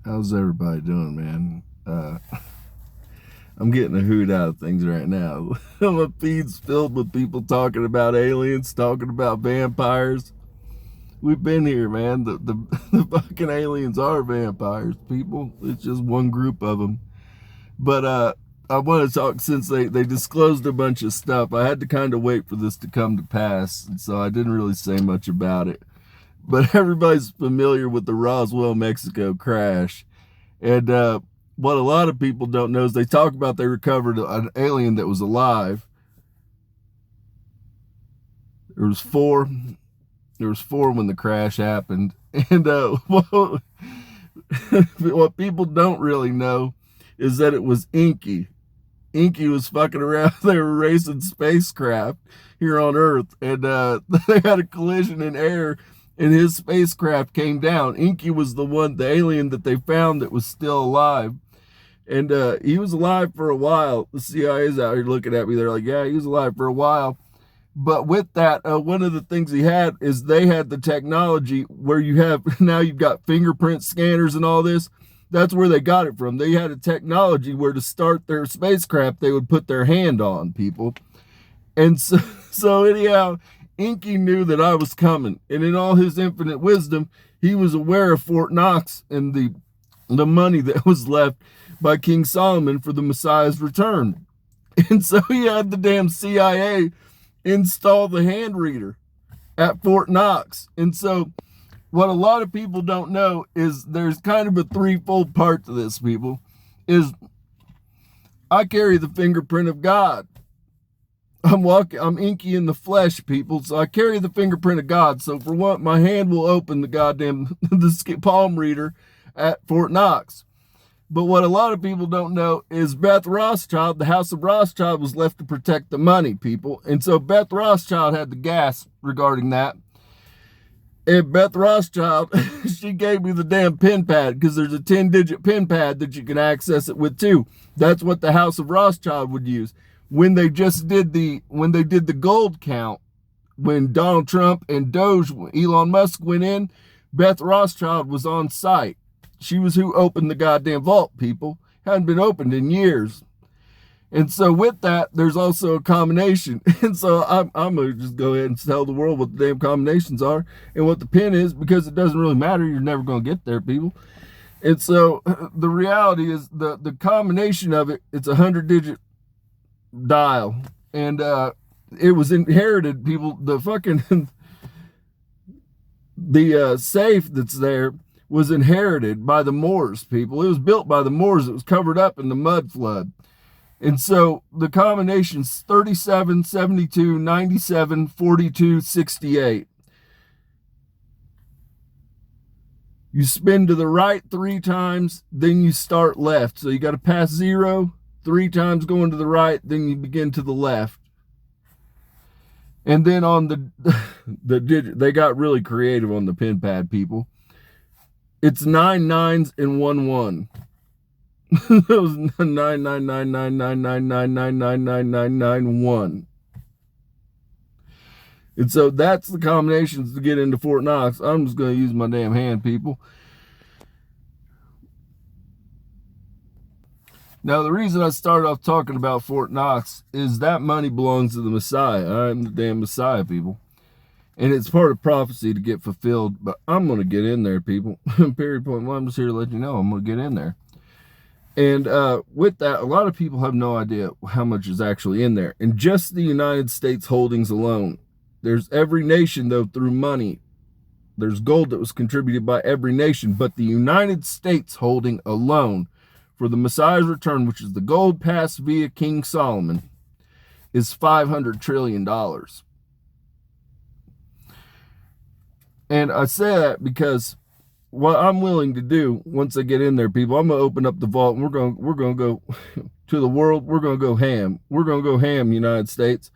How's everybody doing, man? I'm getting a hoot out of things right now. My feed's filled with people talking about aliens, talking about vampires. We've been here, man. The fucking aliens are vampires, people. It's just one group of them. But I want to talk since they disclosed a bunch of stuff. I had to kind of wait for this to come to pass, and so I didn't really say much about it. But everybody's familiar with the Roswell, Mexico crash. And what a lot of people don't know is they talk about they recovered an alien that was alive. There was four. There was four when the crash happened. And what people don't really know is that it was Enki. Enki was fucking around. They were racing spacecraft here on Earth, and they had a collision in air, and his spacecraft came down. Enki was the alien that they found that was still alive. And he was alive for a while. The CIA's out here looking at me. They're like, yeah, he was alive for a while. But with that, one of the things he had is they had the technology where you have, now you've got fingerprint scanners and all this. That's where they got it from. They had a technology where to start their spacecraft, they would put their hand on people. And so anyhow, Enki knew that I was coming. And in all his infinite wisdom, he was aware of Fort Knox and the money that was left by King Solomon for the Messiah's return. And so he had the damn CIA install the hand reader at Fort Knox. And so what a lot of people don't know is there's kind of a threefold part to this, people, is I carry the fingerprint of God. I'm Enki in the flesh, people, so I carry the fingerprint of God. So for one, my hand will open the goddamn the palm reader at Fort Knox. But what a lot of people don't know is Beth Rothschild, the House of Rothschild, was left to protect the money, people. And so Beth Rothschild had the gas regarding that. And Beth Rothschild, she gave me the damn pin pad because there's a 10-digit pin pad that you can access it with too. That's what the House of Rothschild would use. When they did the gold count, when Donald Trump and Doge, Elon Musk went in, Beth Rothschild was on site. She was who opened the goddamn vault, people. Hadn't been opened in years. And so with that, there's also a combination. And so I'm going to just go ahead and tell the world what the damn combinations are and what the pin is, because it doesn't really matter. You're never going to get there, people. And so the reality is the combination of it, it's a 100-digit dial. And it was inherited, people. The fucking, the safe that's there was inherited by the Moors, people. It was built by the Moors. It was covered up in the mud flood. And so the combination's 37, 72, 97, 42, 68. You spin to the right 3 times, then you start left. So you got to pass 0 3 times going to the right, then you begin to the left. And then on the digit, they got really creative on the pin pad, people. It's 9 9s and 1 1. Those 999999999999991. And so that's the combinations to get into Fort Knox. I'm just going to use my damn hand, people. Now, the reason I started off talking about Fort Knox is that money belongs to the Messiah. I'm the damn Messiah, people. And it's part of prophecy to get fulfilled, but I'm going to get in there, people. Period, point one. I'm just here to let you know I'm going to get in there. And with that, a lot of people have no idea how much is actually in there. And just the United States holdings alone, there's every nation, though, through money. There's gold that was contributed by every nation, but the United States holding alone for the Messiah's return, which is the gold passed via King Solomon, is $500 trillion. And I say that because what I'm willing to do once I get in there, people, I'm going to open up the vault and we're going to go to the world. We're going to go ham. We're going to go ham, United States.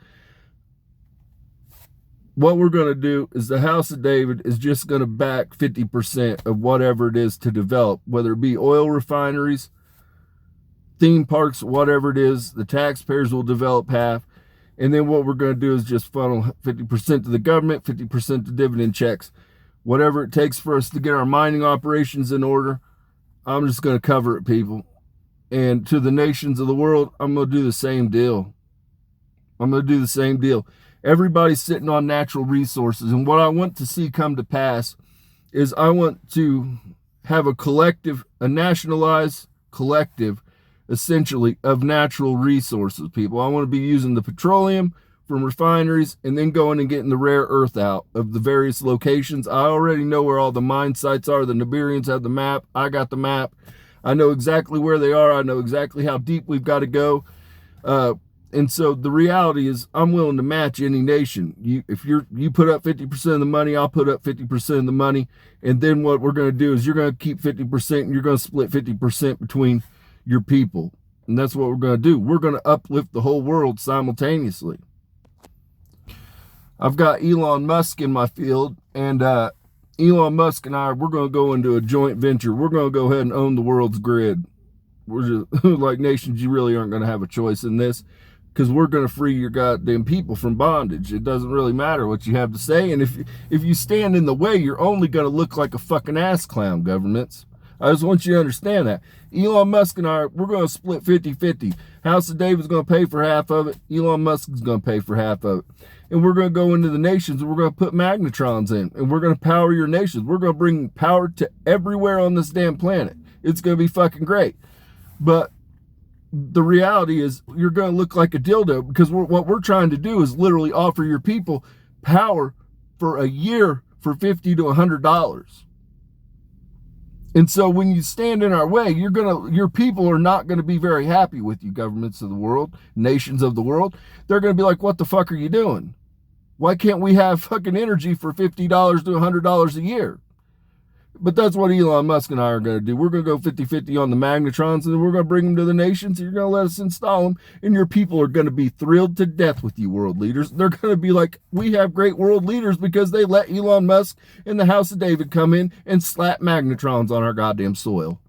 What we're going to do is the House of David is just going to back 50% of whatever it is to develop, whether it be oil refineries, theme parks, whatever it is. The taxpayers will develop half. And then what we're going to do is just funnel 50% to the government, 50% to dividend checks. Whatever it takes for us to get our mining operations in order, I'm just going to cover it, people. And to the nations of the world, I'm going to do the same deal. I'm going to do the same deal. Everybody's sitting on natural resources. And what I want to see come to pass is I want to have a collective, a nationalized collective, essentially, of natural resources, people. I want to be using the petroleum from refineries and then going and getting the rare earth out of the various locations. I already know where all the mine sites are. The Nibirians have the map. I got the map. I know exactly where they are. I know exactly how deep we've got to go. And so the reality is I'm willing to match any nation. If you put up 50% of the money, I'll put up 50% of the money. And then what we're going to do is you're going to keep 50% and you're going to split 50% between your people. And that's what we're going to do. We're going to uplift the whole world simultaneously. I've got Elon Musk in my field, and Elon Musk and we're going to go into a joint venture. We're going to go ahead and own the world's grid. We're just like nations, you really aren't going to have a choice in this, because we're going to free your goddamn people from bondage. It doesn't really matter what you have to say. And if you stand in the way, you're only going to look like a fucking ass clown, governments. I just want you to understand that. Elon Musk and we're going to split 50-50. House of David's going to pay for half of it. Elon Musk is going to pay for half of it. And we're going to go into the nations and we're going to put magnetrons in. And we're going to power your nations. We're going to bring power to everywhere on this damn planet. It's going to be fucking great. But the reality is you're going to look like a dildo, because what we're trying to do is literally offer your people power for a year for $50 to $100. And so when you stand in our way, your people are not going to be very happy with you, governments of the world, nations of the world. They're going to be like, what the fuck are you doing? Why can't we have fucking energy for $50 to $100 a year? But that's what Elon Musk and I are going to do. We're going to go 50-50 on the magnetrons, and then we're going to bring them to the nations. You're going to let us install them, and your people are going to be thrilled to death with you, world leaders. They're going to be like, we have great world leaders because they let Elon Musk and the House of David come in and slap magnetrons on our goddamn soil.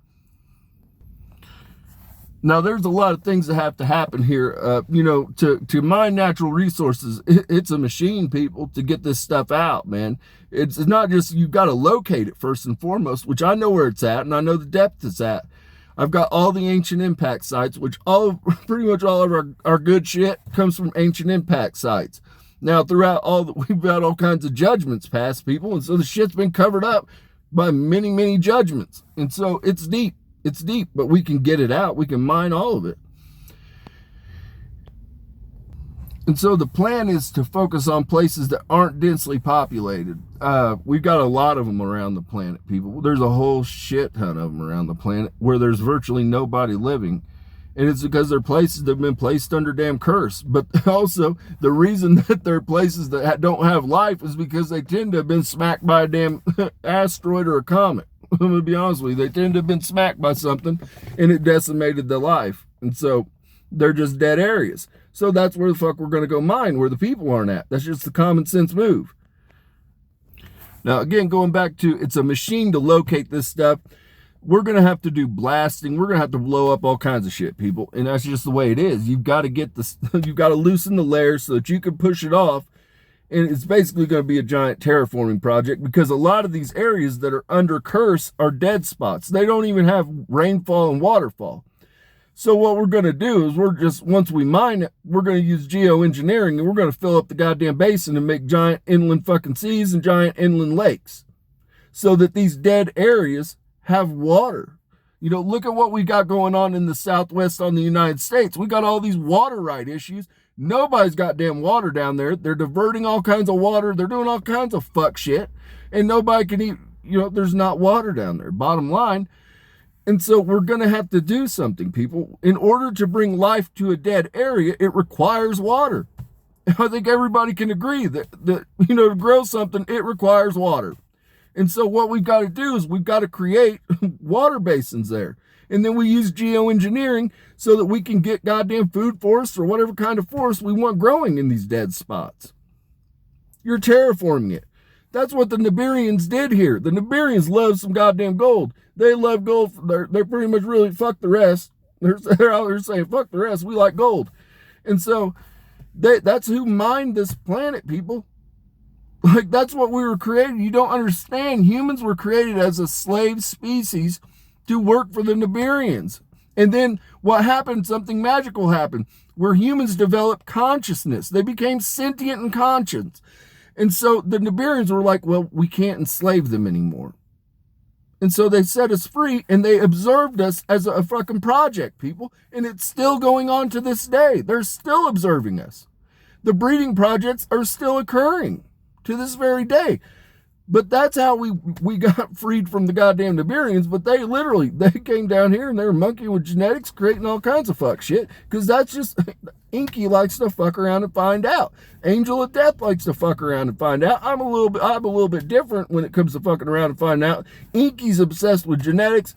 Now, there's a lot of things that have to happen here. To mine natural resources, it's a machine, people, to get this stuff out, man. It's not just, you've got to locate it first and foremost, which I know where it's at, and I know the depth it's at. I've got all the ancient impact sites, which pretty much all of our good shit comes from ancient impact sites. Now, we've got all kinds of judgments passed, people, and so the shit's been covered up by many, many judgments. And so it's deep. It's deep, but we can get it out. We can mine all of it. And so the plan is to focus on places that aren't densely populated. We've got a lot of them around the planet, people. There's a whole shit ton of them around the planet where there's virtually nobody living. And it's because they're places that have been placed under damn curse. But also, the reason that they're places that don't have life is because they tend to have been smacked by a damn asteroid or a comet. I'm going to be honest with you. They tend to have been smacked by something and it decimated their life. And so they're just dead areas. So that's where the fuck we're going to go mine, where the people aren't at. That's just the common sense move. Now, again, going back to, it's a machine to locate this stuff. We're going to have to do blasting. We're going to have to blow up all kinds of shit, people. And that's just the way it is. You've got to get this, you've got to loosen the layers so that you can push it off. And it's basically going to be a giant terraforming project, because a lot of these areas that are under curse are dead spots. They don't even have rainfall and waterfall. So what we're going to do is once we mine it, we're going to use geoengineering, and we're going to fill up the goddamn basin and make giant inland fucking seas and giant inland lakes so that these dead areas have water. You know, look at what we got going on in the Southwest on the United States. We got all these water right issues. Nobody's got damn water down there. They're diverting all kinds of water. They're doing all kinds of fuck shit. And nobody can eat, there's not water down there, bottom line. And so we're going to have to do something, people. In order to bring life to a dead area, it requires water. I think everybody can agree that to grow something, it requires water. And so what we've got to do is we've got to create water basins there. And then we use geoengineering so that we can get goddamn food forests or whatever kind of forest we want growing in these dead spots. You're terraforming it. That's what the Nibirians did here. The Nibirians love some goddamn gold. They love gold. They're pretty much really fuck the rest. They're out there saying, fuck the rest. We like gold. And so that's who mined this planet, people. Like, that's what we were created. You don't understand. Humans were created as a slave species to work for the Nibirians. And then what happened? Something magical happened where humans developed consciousness. They became sentient and conscious. And so the Nibirians were like, well, we can't enslave them anymore. And so they set us free, and they observed us as a fucking project, people. And it's still going on to this day. They're still observing us. The breeding projects are still occurring to this very day. But that's how we got freed from the goddamn Nibirians. But they came down here and they were monkeying with genetics, creating all kinds of fuck shit. Because that's just, Enki likes to fuck around and find out. Angel of Death likes to fuck around and find out. I'm a little bit different when it comes to fucking around and finding out. Enki's obsessed with genetics.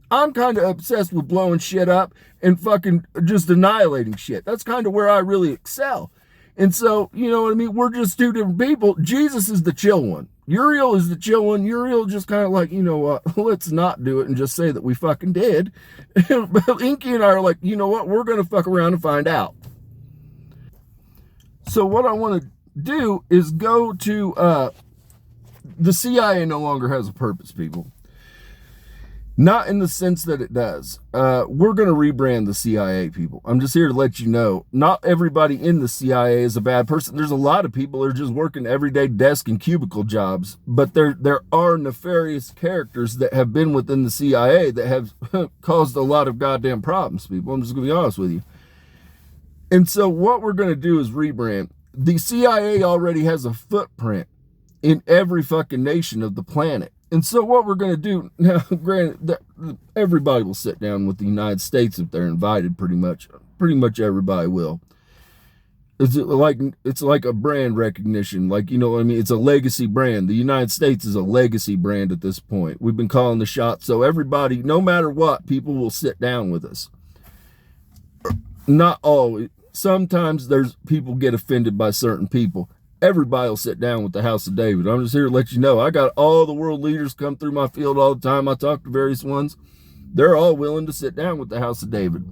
I'm kind of obsessed with blowing shit up and fucking just annihilating shit. That's kind of where I really excel. And so, you know what I mean? We're just two different people. Jesus is the chill one. Uriel is the chill one. Uriel just kind of like, you know what, let's not do it and just say that we fucking did. But Enki and I are like, you know what, we're going to fuck around and find out. So what I want to do is go to, the CIA no longer has a purpose, people. Not in the sense that it does. We're going to rebrand the CIA, people. I'm just here to let you know, not everybody in the CIA is a bad person. There's a lot of people that are just working everyday desk and cubicle jobs. But there are nefarious characters that have been within the CIA that have caused a lot of goddamn problems, people. I'm just going to be honest with you. And so what we're going to do is rebrand. The CIA already has a footprint in every fucking nation of the planet. And so what we're going to do, now granted, everybody will sit down with the United States if they're invited, pretty much everybody will. It's like a brand recognition, like, you know what I mean? It's a legacy brand. The United States is a legacy brand at this point. We've been calling the shots, so everybody, no matter what, people will sit down with us. Not always. Sometimes there's people get offended by certain people. Everybody will sit down with the House of David. I'm just here to let you know, I got all the world leaders come through my field all the time. I talk to various ones. They're all willing to sit down with the House of David.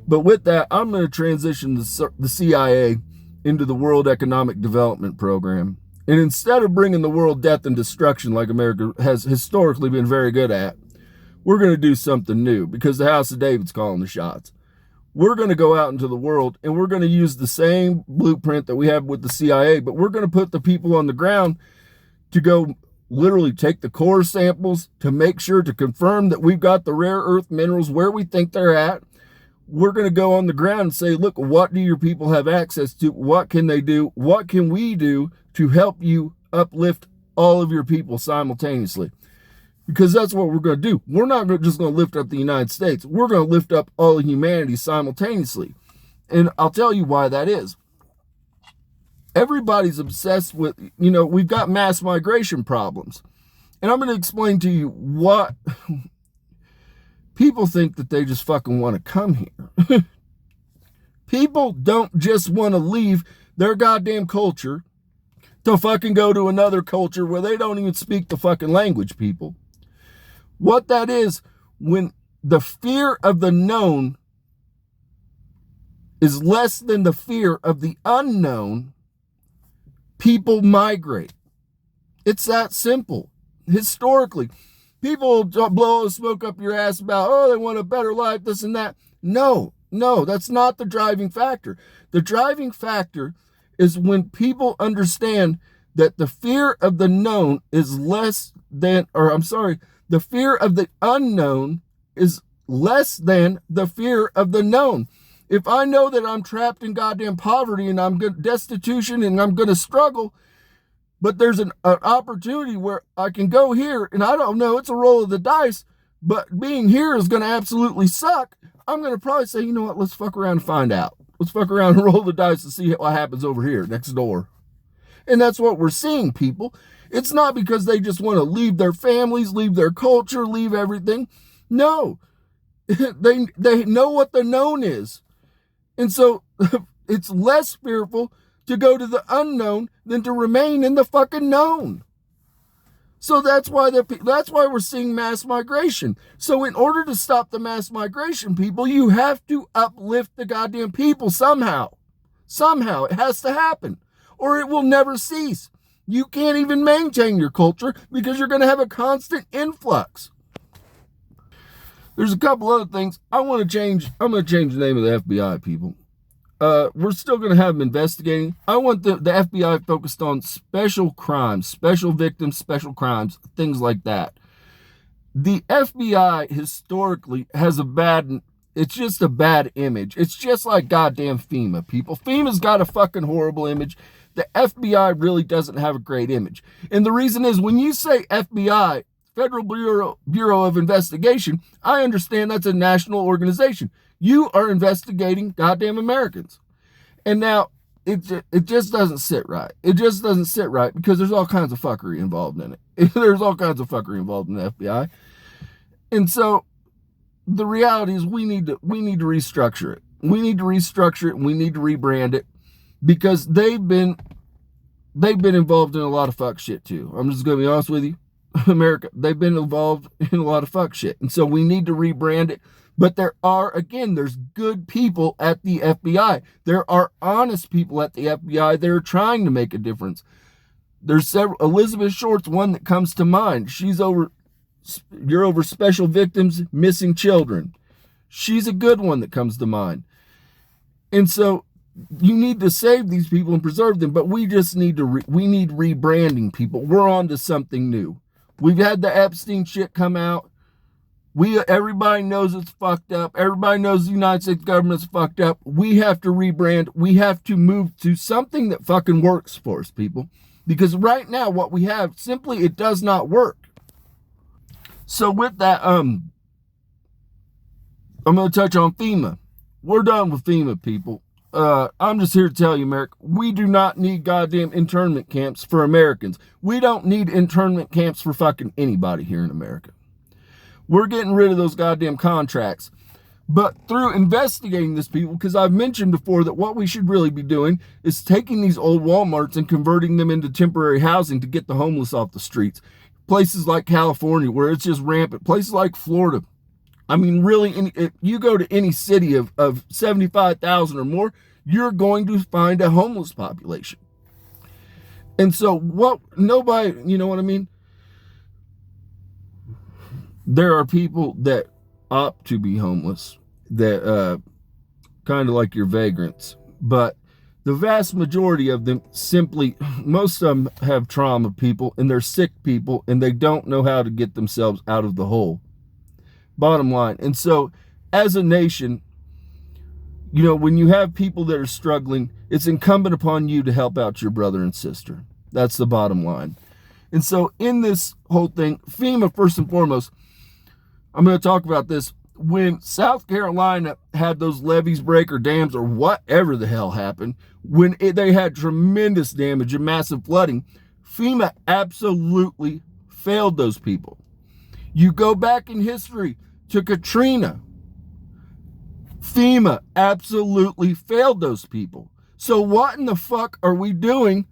But with that, I'm going to transition the CIA into the World Economic Development Program. And instead of bringing the world death and destruction like America has historically been very good at, we're going to do something new because the House of David's calling the shots. We're going to go out into the world and we're going to use the same blueprint that we have with the CIA, but we're going to put the people on the ground to go literally take the core samples to make sure to confirm that we've got the rare earth minerals where we think they're at. We're going to go on the ground and say, look, what do your people have access to? What can they do? What can we do to help you uplift all of your people simultaneously? Because that's what we're going to do. We're not just going to lift up the United States. We're going to lift up all of humanity simultaneously. And I'll tell you why that is. Everybody's obsessed with, you know, we've got mass migration problems. And I'm going to explain to you what people think that they just fucking want to come here. People don't just want to leave their goddamn culture to fucking go to another culture where they don't even speak the fucking language, people. What that is, when the fear of the known is less than the fear of the unknown, people migrate. It's that simple. Historically, people blow smoke up your ass about, oh, they want a better life, this and that. No, that's not the driving factor. The driving factor is when people understand that the fear of the known is less than, the fear of the unknown is less than the fear of the known. If I know that I'm trapped in goddamn poverty and I'm destitution and I'm going to struggle, but there's an opportunity where I can go here and I don't know, it's a roll of the dice, but being here is going to absolutely suck, I'm going to probably say, you know what, let's fuck around and find out. Let's fuck around and roll the dice to see what happens over here next door. And that's what we're seeing, people. It's not because they just want to leave their families, leave their culture, leave everything. No, they know what the known is. And so it's less fearful to go to the unknown than to remain in the fucking known. So that's why we're seeing mass migration. So in order to stop the mass migration, people, you have to uplift the goddamn people somehow. Somehow it has to happen, or it will never cease. You can't even maintain your culture because you're going to have a constant influx. There's a couple other things I want to change. I'm going to change the name of the FBI, people. We're still going to have them investigating. I want the FBI focused on special crimes, special victims, special crimes, things like that. The FBI historically has it's just a bad image. It's just like goddamn FEMA, people. FEMA's got a fucking horrible image. The FBI really doesn't have a great image. And the reason is when you say FBI, Federal Bureau of Investigation, I understand that's a national organization. You are investigating goddamn Americans. And now it just doesn't sit right. It just doesn't sit right because there's all kinds of fuckery involved in it. There's all kinds of fuckery involved in the FBI. And so the reality is we need to restructure it. We need to restructure it and we need to rebrand it because they've been involved in a lot of fuck shit too. I'm just going to be honest with you. America, they've been involved in a lot of fuck shit. And so we need to rebrand it. But there's good people at the FBI. There are honest people at the FBI that are trying to make a difference. There's several. Elizabeth Short's one that comes to mind. You're over special victims, missing children. She's a good one that comes to mind. And so you need to save these people and preserve them, but we just need we need rebranding, people. We're on to something new. We've had the Epstein shit come out. Everybody knows it's fucked up. Everybody knows the United States government's fucked up. We have to rebrand. We have to move to something that fucking works for us, people. Because right now, what we have, simply, it does not work. So with that, I'm going to touch on FEMA. We're done with FEMA, people. I'm just here to tell you, America, we do not need goddamn internment camps for Americans. We don't need internment camps for fucking anybody here in America. We're getting rid of those goddamn contracts. But through investigating this, people, because I've mentioned before that what we should really be doing is taking these old Walmarts and converting them into temporary housing to get the homeless off the streets. Places like California, where it's just rampant. Places like Florida. I mean, really, if you go to any city of 75,000 or more, you're going to find a homeless population. And so nobody, you know what I mean? There are people that opt to be homeless, that kind of like your vagrants. But the vast majority of them most of them have trauma, people, and they're sick people, and they don't know how to get themselves out of the hole. Bottom line. And so, as a nation, you know, when you have people that are struggling, it's incumbent upon you to help out your brother and sister. That's the bottom line. And so, in this whole thing, FEMA, first and foremost, I'm going to talk about this. When South Carolina had those levees break or dams or whatever the hell happened, they had tremendous damage and massive flooding, FEMA absolutely failed those people. You go back in history to Katrina, FEMA absolutely failed those people. So what in the fuck are we doing?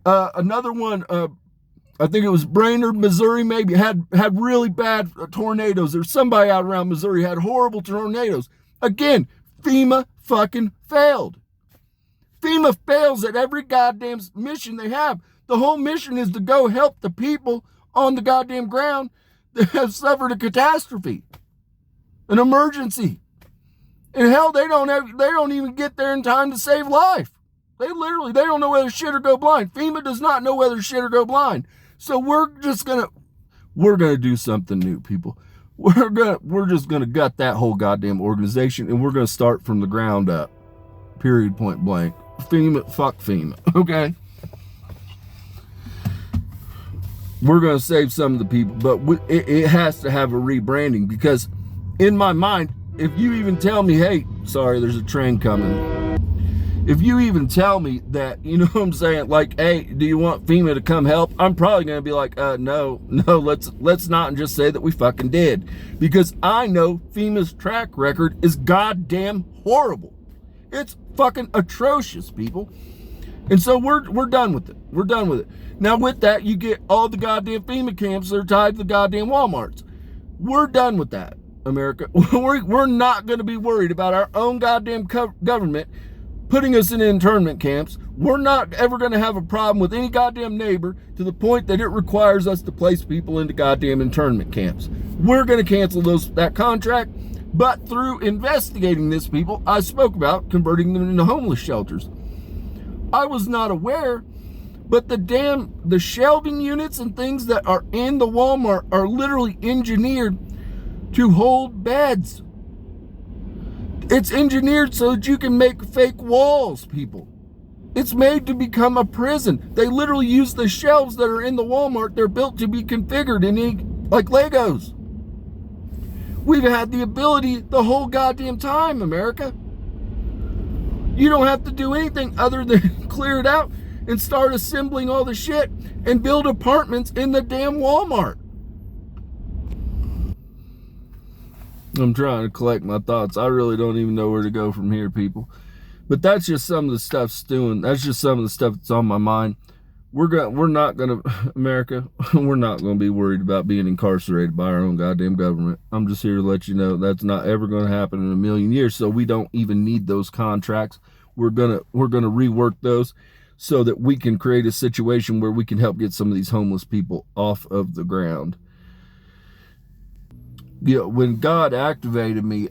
Another one, I think it was Brainerd, Missouri, maybe, had really bad tornadoes. There's somebody out around Missouri had horrible tornadoes. Again, FEMA fucking failed. FEMA fails at every goddamn mission they have. The whole mission is to go help the people on the goddamn ground that have suffered a catastrophe, an emergency. And hell, they don't even get there in time to save life. They don't know whether shit or go blind. FEMA does not know whether shit or go blind. So we're gonna do something new, people. We're just gonna gut that whole goddamn organization, and we're gonna start from the ground up. Period, point blank. FEMA, fuck FEMA. Okay. We're gonna save some of the people, but it has to have a rebranding, because in my mind, if you even tell me, hey, sorry, there's a train coming. If you even tell me that, you know what I'm saying, like, hey, do you want FEMA to come help? I'm probably going to be like, no, let's not just say that we fucking did. Because I know FEMA's track record is goddamn horrible. It's fucking atrocious, people. And so we're done with it. We're done with it. Now with that, you get all the goddamn FEMA camps that are tied to the goddamn Walmarts. We're done with that, America. We're not going to be worried about our own goddamn government putting us in internment camps. We're not ever going to have a problem with any goddamn neighbor to the point that it requires us to place people into goddamn internment camps. We're going to cancel that contract, but through investigating this people, I spoke about converting them into homeless shelters. I was not aware, but the shelving units and things that are in the Walmart are literally engineered to hold beds. It's engineered so that you can make fake walls, people. It's made to become a prison. They literally use the shelves that are in the Walmart. They're built to be configured like Legos. We've had the ability the whole goddamn time, America. You don't have to do anything other than clear it out and start assembling all the shit and build apartments in the damn Walmart. I'm trying to collect my thoughts. I really don't even know where to go from here, people. But that's just some of the stuff stewing. That's just some of the stuff that's on my mind. We're not gonna, America, we're not gonna be worried about being incarcerated by our own goddamn government. I'm just here to let you know that's not ever gonna happen in a million years. So we don't even need those contracts. We're gonna rework those so that we can create a situation where we can help get some of these homeless people off of the ground. You know, when God activated me,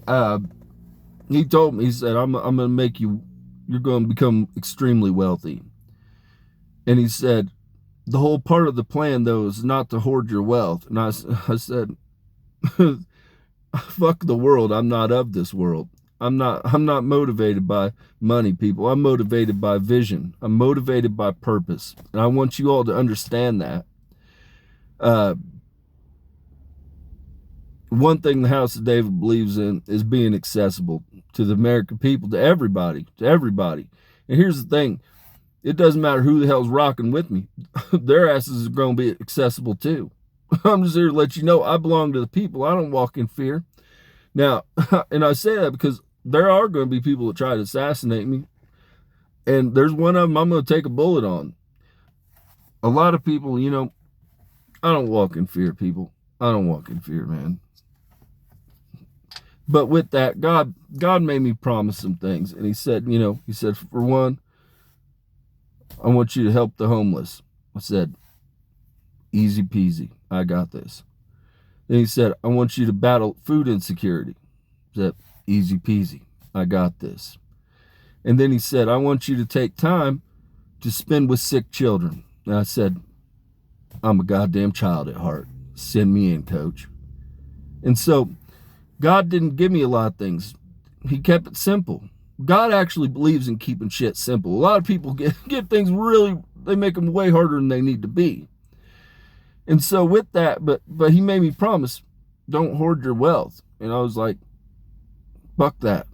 he told me, he said, I'm going to make you're going to become extremely wealthy. And he said, the whole part of the plan, though, is not to hoard your wealth. And I said, fuck the world. I'm not of this world. I'm not motivated by money, people. I'm motivated by vision. I'm motivated by purpose. And I want you all to understand that. One thing the House of David believes in is being accessible to the American people, to everybody. And here's the thing. It doesn't matter who the hell's rocking with me. Their asses are going to be accessible too. I'm just here to let you know I belong to the people. I don't walk in fear. Now, and I say that because there are going to be people that try to assassinate me. And there's one of them I'm going to take a bullet on. A lot of people, you know, I don't walk in fear, people. I don't walk in fear, man. But with that, God made me promise some things. And he said, for one, I want you to help the homeless. I said, easy peasy. I got this. Then he said, I want you to battle food insecurity. I said, easy peasy. I got this. And then he said, I want you to take time to spend with sick children. And I said, I'm a goddamn child at heart. Send me in, coach. And so God didn't give me a lot of things. He kept it simple. God actually believes in keeping shit simple. A lot of people get things really, they make them way harder than they need to be. And so with that, but he made me promise, don't hoard your wealth. And I was like, fuck that.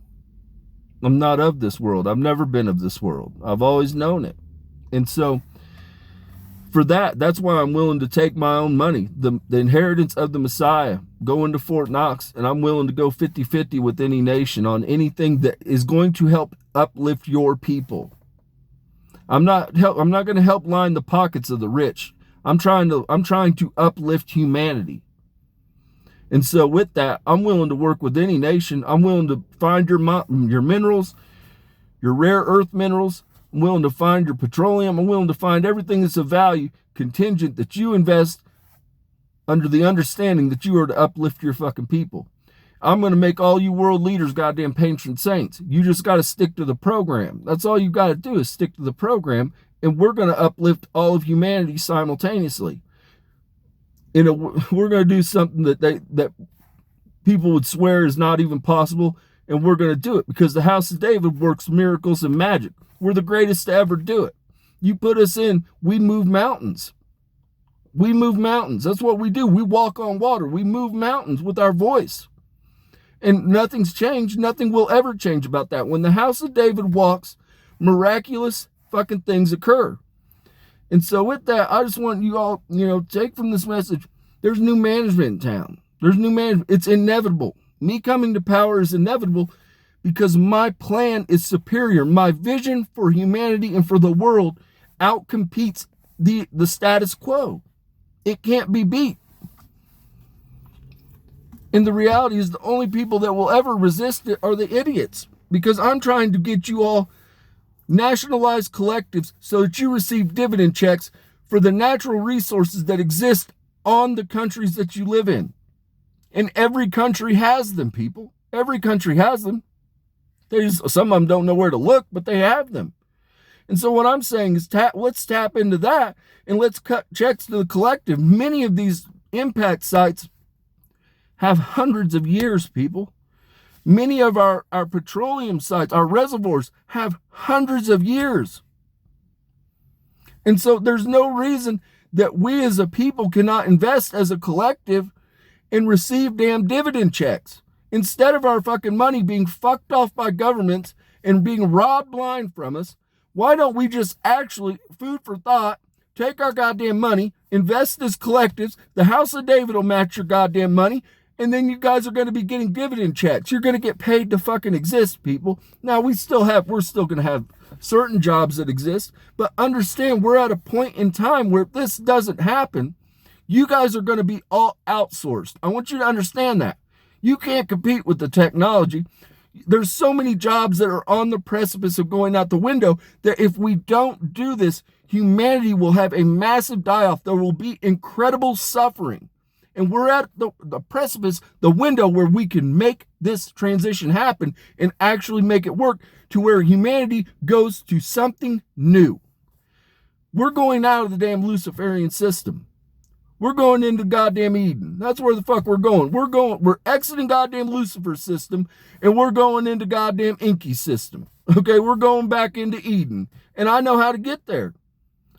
I'm not of this world. I've never been of this world. I've always known it. And so for that's why I'm willing to take my own money, the inheritance of the Messiah, go into Fort Knox, and I'm willing to go 50-50 with any nation on anything that is going to help uplift your people. I'm not going to help line the pockets of the rich. I'm trying to uplift humanity. And so with that, I'm willing to work with any nation. I'm willing to find your minerals, your rare earth minerals. I'm willing to find your petroleum. I'm willing to find everything that's of value, contingent that you invest under the understanding that you are to uplift your fucking people. I'm going to make all you world leaders goddamn patron saints. You just got to stick to the program. That's all you got to do is stick to the program, and we're going to uplift all of humanity simultaneously. We're going to do something that people would swear is not even possible, and we're going to do it because the House of David works miracles and magic. We're the greatest to ever do it. You put us in, we move mountains. We move mountains. That's what we do. We walk on water. We move mountains with our voice. And nothing's changed. Nothing will ever change about that. When the House of David walks, miraculous fucking things occur. And so with that, I just want you all, take from this message, there's new management in town. There's new management. It's inevitable. Me coming to power is inevitable because my plan is superior. My vision for humanity and for the world outcompetes the status quo. It can't be beat. And the reality is the only people that will ever resist it are the idiots, because I'm trying to get you all Nationalize collectives so that you receive dividend checks for the natural resources that exist on the countries that you live in. And every country has them, people. Every country has them. Some of them don't know where to look, but they have them. And so what I'm saying is let's tap into that and let's cut checks to the collective. Many of these impact sites have hundreds of years, people. Many of our petroleum sites, our reservoirs, have hundreds of years. And so there's no reason that we as a people cannot invest as a collective and receive damn dividend checks. Instead of our fucking money being fucked off by governments and being robbed blind from us, why don't we just actually, food for thought, take our goddamn money, invest as collectives, the House of David will match your goddamn money, and then you guys are going to be getting dividend checks. You're going to get paid to fucking exist, people. Now, we're still going to have certain jobs that exist, but understand we're at a point in time where if this doesn't happen, you guys are going to be all outsourced. I want you to understand that. You can't compete with the technology. There's so many jobs that are on the precipice of going out the window that if we don't do this, humanity will have a massive die-off. There will be incredible suffering. And we're at the precipice, the window where we can make this transition happen and actually make it work to where humanity goes to something new. We're going out of the damn Luciferian system. We're going into goddamn Eden. That's where the fuck we're going. We're exiting goddamn Lucifer's system and we're going into goddamn Enki System. Okay, we're going back into Eden. And I know how to get there.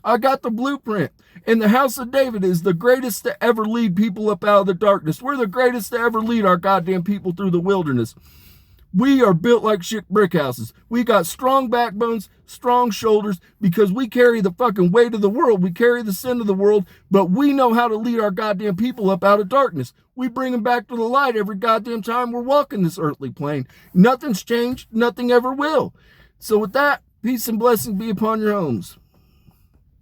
I got the blueprint. And the House of David is the greatest to ever lead people up out of the darkness. We're the greatest to ever lead our goddamn people through the wilderness. We are built like shit brick houses. We got strong backbones, strong shoulders, because we carry the fucking weight of the world. We carry the sin of the world, but we know how to lead our goddamn people up out of darkness. We bring them back to the light every goddamn time we're walking this earthly plane. Nothing's changed. Nothing ever will. So with that, peace and blessing be upon your homes.